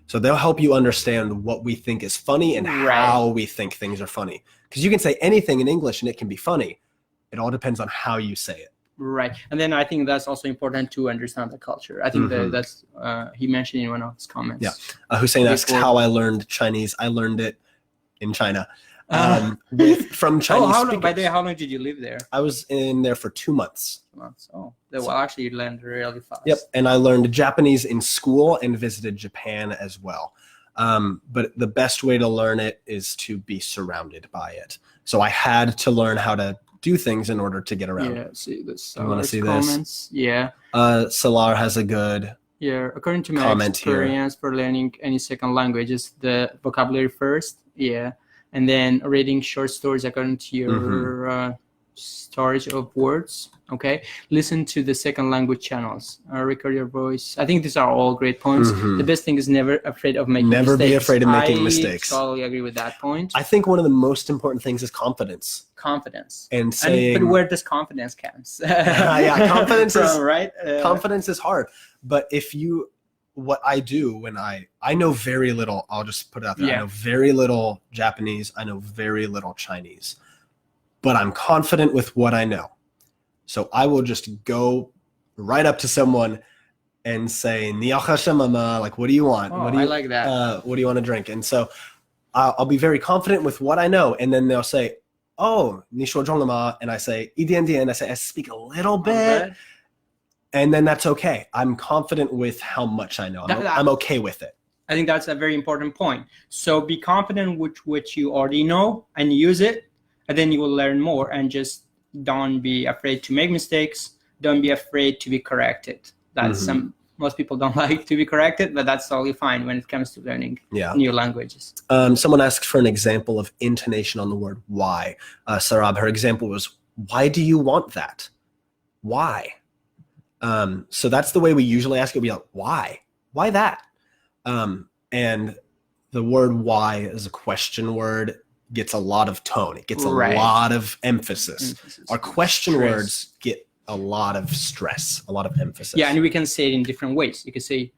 So they'll help you understand what we think is funny and how we think things are funny. Because you can say anything in English and it can be funny. It all depends on how you say it. Right. And then I think that's also important to understand the culture. I think that's he mentioned in one of his comments. Hussein asks how I learned Chinese. I learned it in China. From Chinese speakers. By the way, how long did you live there? I was in there for 2 months. Well, actually you learned really fast. Yep. And I learned Japanese in school and visited Japan as well. But the best way to learn it is to be surrounded by it. So I had to learn how to do things in order to get around. See this. You want to see comments? This? Salar has a good according to my experience for learning any second language is the vocabulary first. And then reading short stories according to your storage of words. Okay, listen to the second language channels. Record your voice. I think these are all great points. The best thing is never afraid of making mistakes. Never be afraid of making mistakes. I totally agree with that point. I think one of the most important things is confidence. And saying, but where does confidence comes? Confidence is right. Confidence is hard. But if you what I do when I know very little, I'll just put it out there. Yeah. I know very little Japanese. I know very little Chinese, but I'm confident with what I know. So I will just go right up to someone and say, like, what do you want? Oh, what do you, I like that. What do you want to drink? And so I'll be very confident with what I know. And then they'll say, oh, ni shuo zhong le ma? And I say, and I say, I speak a little bit. And then that's okay. I'm confident with how much I know. I'm okay with it. I think that's a very important point. So be confident with what you already know and use it, and then you will learn more. And just don't be afraid to make mistakes. Don't be afraid to be corrected. That's most people don't like to be corrected, but that's totally fine when it comes to learning new languages. Someone asked for an example of intonation on the word why. Sarab, her example was, why do you want that? Why? So that's the way we usually ask it. We go, why? Why that? And the word why as a question word gets a lot of tone. It gets a lot of emphasis. Our question words get a lot of stress, a lot of emphasis. Yeah, and we can say it in different ways. You can say,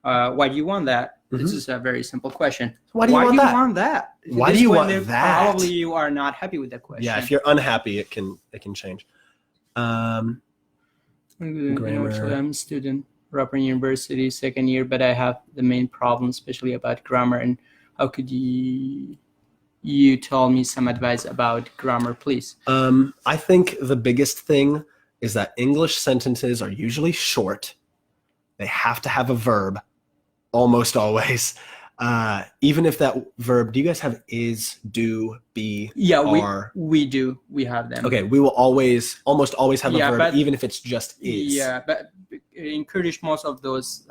why do you want that? This is a very simple question. Why do you want that? Why do you want that? Probably you are not happy with that question. Yeah, if you're unhappy, it can change. Grammar. I'm a student, Roper University, second year, but I have the main problem, especially about grammar. And how could you tell me some advice about grammar, please? I think the biggest thing is that English sentences are usually short. They have to have a verb, almost always. Even if that verb, do you guys have is, do, be, are? We do. We have them. Okay, we will almost always have a verb, even if it's just is. Yeah, but in Kurdish, most of those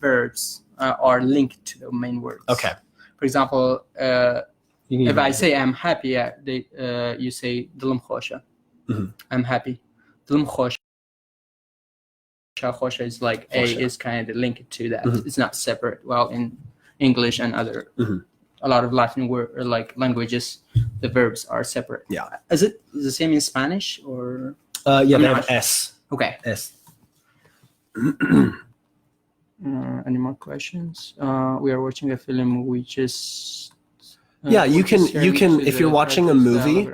verbs are linked to the main words. Okay. For example, if I say I'm happy, you say dilim khosha. I'm happy. Dilim khosha is like is kind of linked to that. It's not separate. Well, in English and other a lot of Latin languages, the verbs are separate. Yeah. Is it the same in Spanish or? They have S. Okay. S. Any more questions? We are watching a film. We just. You can if you're watching a movie,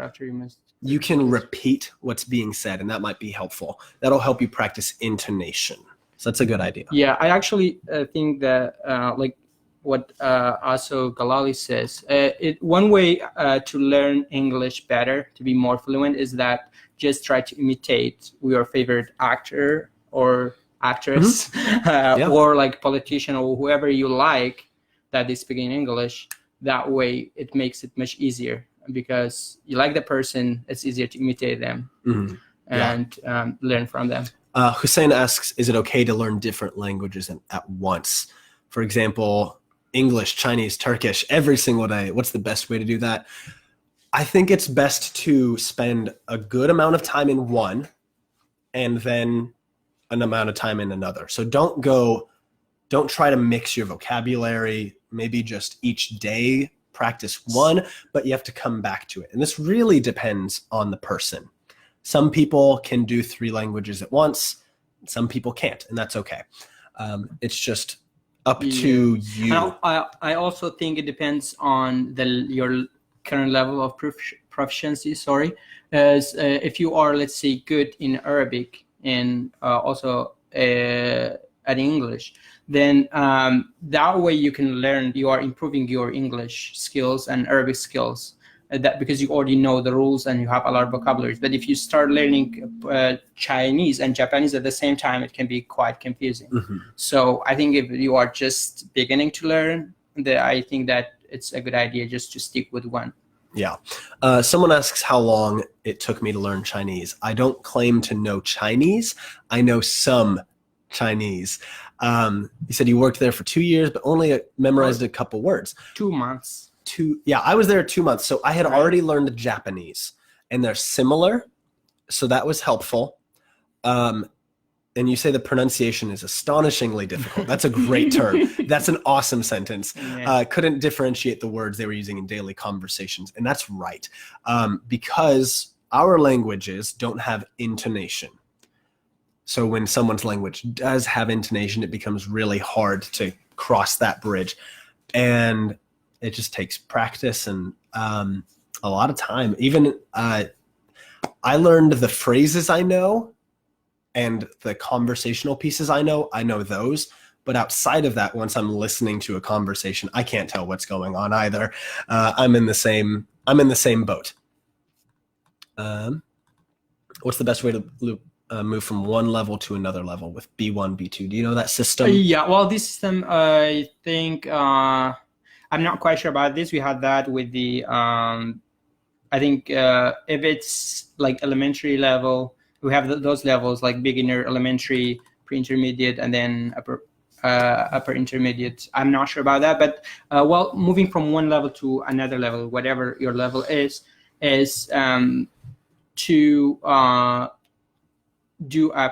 you can repeat what's being said, and that might be helpful. That'll help you practice intonation. So that's a good idea. Yeah, I actually think that like what also Galali says, one way to learn English better, to be more fluent, is that just try to imitate your favorite actor or actress or like politician or whoever you like that is speaking English. That way it makes it much easier because you like the person, it's easier to imitate them and learn from them. Hussein asks, is it okay to learn different languages at once? For example, English, Chinese, Turkish, every single day. What's the best way to do that? I think it's best to spend a good amount of time in one and then an amount of time in another. So don't try to mix your vocabulary. Maybe just each day practice one, but you have to come back to it. And this really depends on the person. Some people can do 3 languages at once. Some people can't, and that's okay. It's just up to you. I also think it depends on your current level of proficiency. As if you are, let's say, good in Arabic and also at English, then that way you can learn. You are improving your English skills and Arabic skills. That because you already know the rules and you have a lot of vocabularies. But if you start learning Chinese and Japanese at the same time, it can be quite confusing. So I think if you are just beginning to learn, I think that it's a good idea just to stick with one. Yeah. Someone asks how long it took me to learn Chinese. I don't claim to know Chinese. I know some Chinese. You said you worked there for 2 years, but only memorized a couple words. 2 months. I was there 2 months. So I had already learned Japanese and they're similar. So that was helpful. And you say the pronunciation is astonishingly difficult. That's a great term. That's an awesome sentence. Couldn't differentiate the words they were using in daily conversations. And that's right. Because our languages don't have intonation. So when someone's language does have intonation, it becomes really hard to cross that bridge. And it just takes practice and a lot of time. Even I learned the phrases I know and the conversational pieces I know those. But outside of that, once I'm listening to a conversation, I can't tell what's going on either. I'm in the same boat. What's the best way to move from one level to another level with B1, B2? Do you know that system? Yeah, well, this system, I think, I'm not quite sure about this. We had that with the, I think if it's like elementary level, we have those levels like beginner, elementary, pre-intermediate, and then upper intermediate. I'm not sure about that, but well, moving from one level to another level, whatever your level is to do a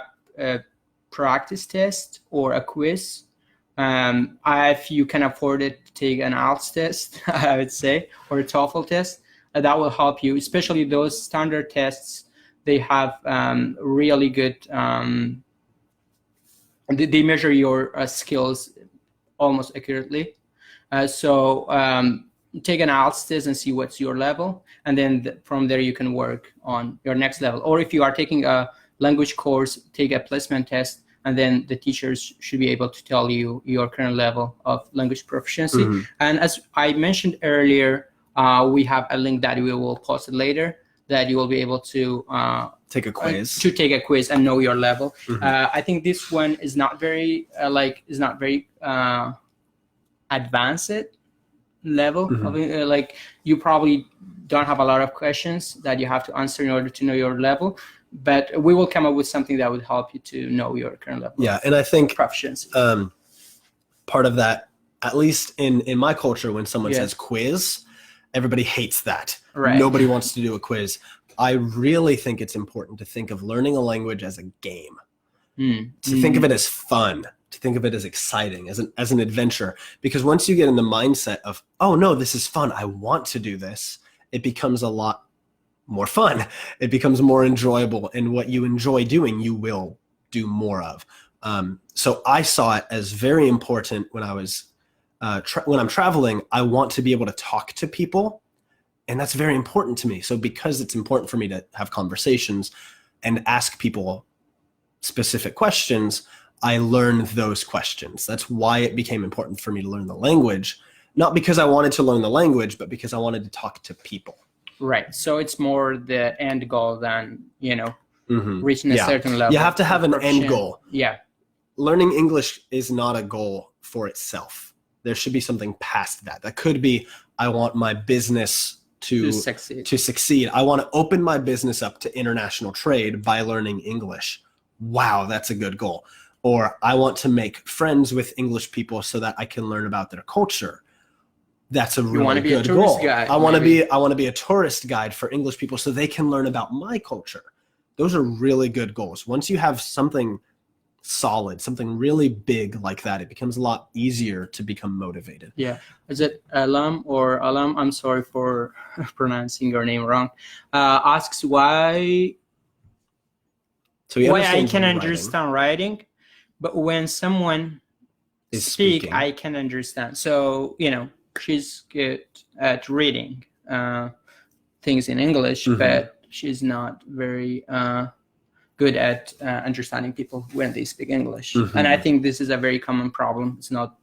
practice test or a quiz. If you can afford it, take an IELTS test, I would say, or a TOEFL test. That will help you, especially those standard tests. They have really good, they measure your skills almost accurately. So take an IELTS test and see what's your level. And then from there, you can work on your next level. Or if you are taking a language course, take a placement test, and then the teachers should be able to tell you your current level of language proficiency. Mm-hmm. And as I mentioned earlier, we have a link that we will post it later that you will be able to take a quiz. To take a quiz and know your level. Mm-hmm. I think this one is not very advanced level. Mm-hmm. Of, like you probably don't have a lot of questions that you have to answer in order to know your level. But we will come up with something that would help you to know your current level. Yeah, and I think proficiency. Part of that, at least in my culture, when someone says quiz, everybody hates that. Right. Nobody wants to do a quiz. I really think it's important to think of learning a language as a game. To think of it as fun, to think of it as exciting, as an adventure. Because once you get in the mindset of, oh no, this is fun, I want to do this, it becomes a lot more fun. It becomes more enjoyable, and what you enjoy doing, you will do more of. So I saw it as very important when I was when I'm traveling. I want to be able to talk to people, and that's very important to me. So because it's important for me to have conversations and ask people specific questions, I learned those questions. That's why it became important for me to learn the language, not because I wanted to learn the language, but because I wanted to talk to people. Right. So it's more the end goal than, reaching a certain level. You have to have an end goal. Yeah. Learning English is not a goal for itself. There should be something past that. That could be, I want my business to succeed. I want to open my business up to international trade by learning English. Wow, that's a good goal. Or I want to make friends with English people so that I can learn about their culture. That's a really good goal. I want to be a tourist guide for English people so they can learn about my culture. Those are really good goals. Once you have something solid, something really big like that, it becomes a lot easier to become motivated. Yeah. Is it Alam or Alam? I'm sorry for pronouncing your name wrong. Asks why I can understand writing, but when someone speaks, I can understand. So, she's good at reading things in English, but she's not very good at understanding people when they speak English. And I think this is a very common problem. It's not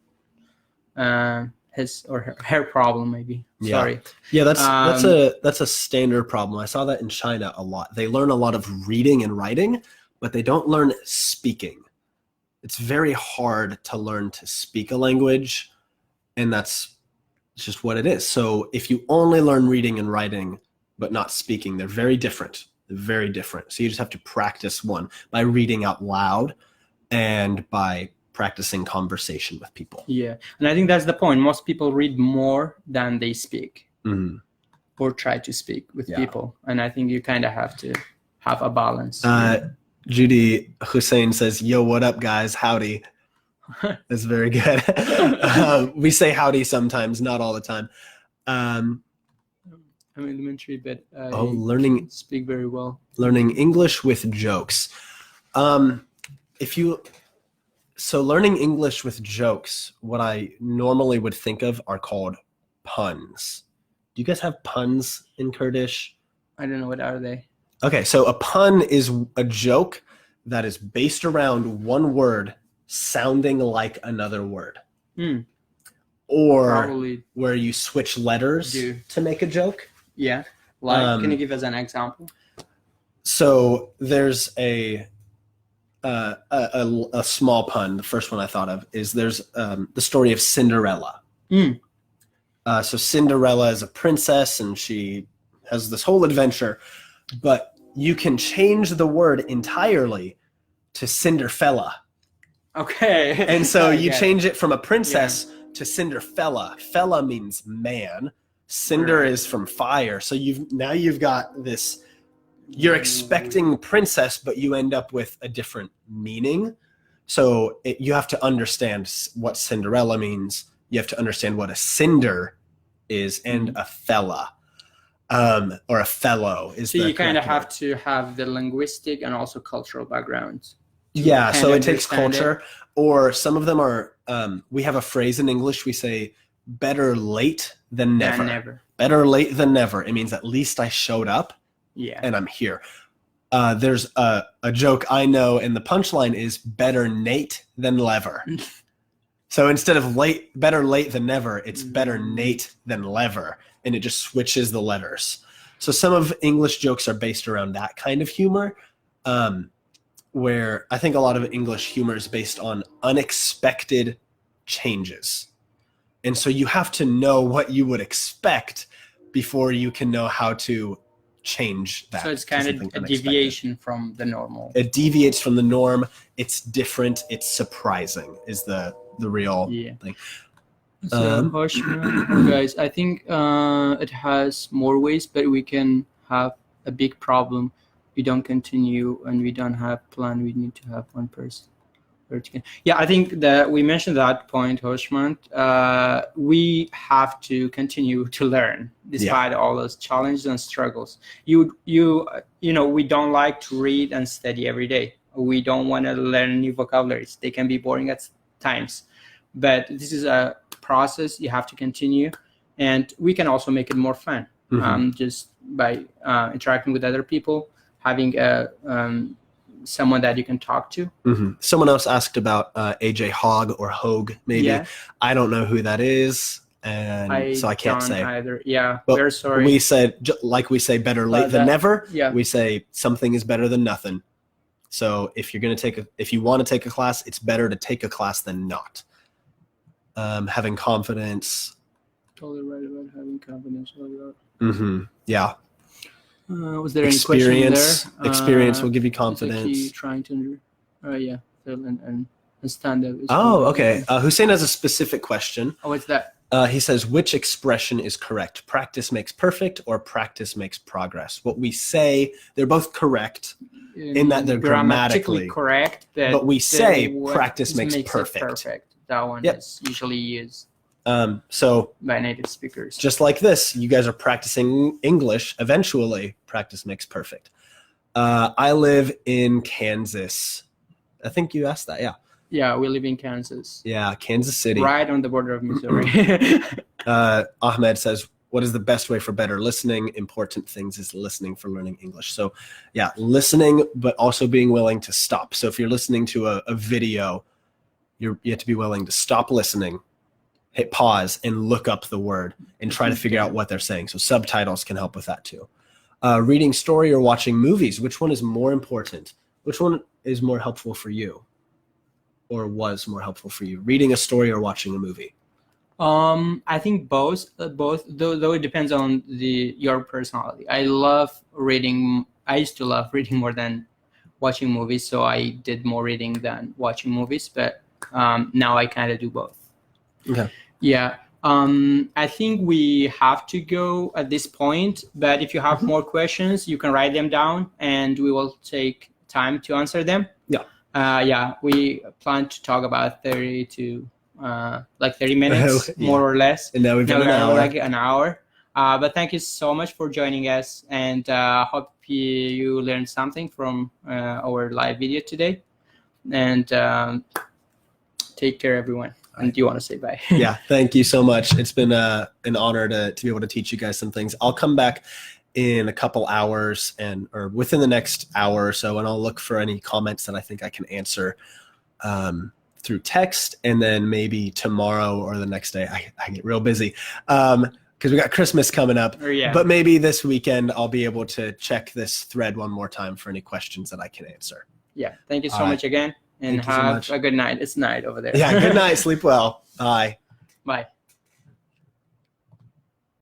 his or her problem, maybe. Yeah. Sorry. Yeah, that's a standard problem. I saw that in China a lot. They learn a lot of reading and writing, but they don't learn speaking. It's very hard to learn to speak a language, and that's just what it is. So if you only learn reading and writing but not speaking, they're very different. They're very different. So you just have to practice one by reading out loud and by practicing conversation with people. Yeah, and I think that's the point. Most people read more than they speak or try to speak with people. And I think you kind of have to have a balance. Judy Hussein says, yo, what up, guys? Howdy. That's very good. We say howdy sometimes, not all the time. I'm elementary, but learning speak very well. Learning English with jokes. So learning English with jokes, what I normally would think of are called puns. Do you guys have puns in Kurdish? I don't know, what are they? Okay, so a pun is a joke that is based around one word sounding like another word. Or Probably where you switch letters to make a joke. Yeah. Like, can you give us an example? So there's a small pun. The first one I thought of is there's the story of Cinderella. So Cinderella is a princess and she has this whole adventure, but you can change the word entirely to Cinderfella. Okay. And so you change it from a princess to Cinderfella. Fella means man. Cinder is from fire. So you've got this, you're expecting princess, but you end up with a different meaning. So you have to understand what Cinderella means. You have to understand what a cinder is and a fella. Or a fellow is. So you kind of have to have the linguistic and also cultural background. Yeah, so it takes culture. Or some of them are, we have a phrase in English, we say, better late than never. Better late than never. It means at least I showed up and I'm here. There's a joke I know, and the punchline is better Nate than lever. So instead of better late than never, it's better Nate than lever. And it just switches the letters. So some of English jokes are based around that kind of humor, where I think a lot of English humor is based on unexpected changes. And so you have to know what you would expect before you can know how to change that. So it's kind of a deviation from the normal. It deviates from the norm. It's different. It's surprising is the real thing. So, guys, I think it has more ways, but we can have a big problem. We don't continue and we don't have plan. We need to have one person. Yeah, I think that we mentioned that point, Hoshmant. We have to continue to learn despite all those challenges and struggles. You know, we don't like to read and study every day. We don't want to learn new vocabularies. They can be boring at times, but this is a process. You have to continue, and we can also make it more fun just by interacting with other people, having someone that you can talk to. Someone else asked about AJ Hogg or Hogue, maybe. I don't know who that is, and so I can't say either. Yeah, but very sorry. We said, like we say, better late than never. Yeah, we say something is better than nothing. So if you're gonna if you want to take a class, it's better to take a class than not. Having confidence. Totally right about having confidence. Yeah. Was there any question there? Experience will give you confidence. Trying to, fill and stand up. Oh, okay. Hussein has a specific question. Oh, what's that? He says, which expression is correct? Practice makes perfect or practice makes progress? What we say, they're both correct in that they're grammatically correct. But we say practice makes perfect. That one is usually used. So by native speakers. Just like this, you guys are practicing English. Eventually, practice makes perfect. I live in Kansas. I think you asked that, yeah. Yeah, we live in Kansas. Yeah, Kansas City. Right on the border of Missouri. Ahmed says, what is the best way for better listening? Important things is listening for learning English. So yeah, listening, but also being willing to stop. So if you're listening to a video, you have to be willing to stop listening, hit pause, and look up the word and try to figure out what they're saying. So subtitles can help with that too. Reading story or watching movies, which one is more important? Which one is more helpful for you? Or was more helpful for you? Reading a story or watching a movie? I think both, though it depends on your personality. I love reading. I used to love reading more than watching movies, so I did more reading than watching movies, but now I kind of do both. Okay. Yeah. I think we have to go at this point, but if you have more questions, you can write them down and we will take time to answer them. Yeah. We plan to talk about 30 to 30 minutes, more or less. And now we've done an hour. But thank you so much for joining us, and hope you learned something from our live video today. And take care, everyone. And do you want to say bye? Yeah, thank you so much. It's been an honor to be able to teach you guys some things. I'll come back in a couple hours or within the next hour or so, and I'll look for any comments that I think I can answer through text, and then maybe tomorrow or the next day. I get real busy because we got Christmas coming up. Yeah. But maybe this weekend I'll be able to check this thread one more time for any questions that I can answer. Yeah. Thank you so much again, and have a good night. It's night over there. Yeah. Good night. Sleep well. Bye. Bye.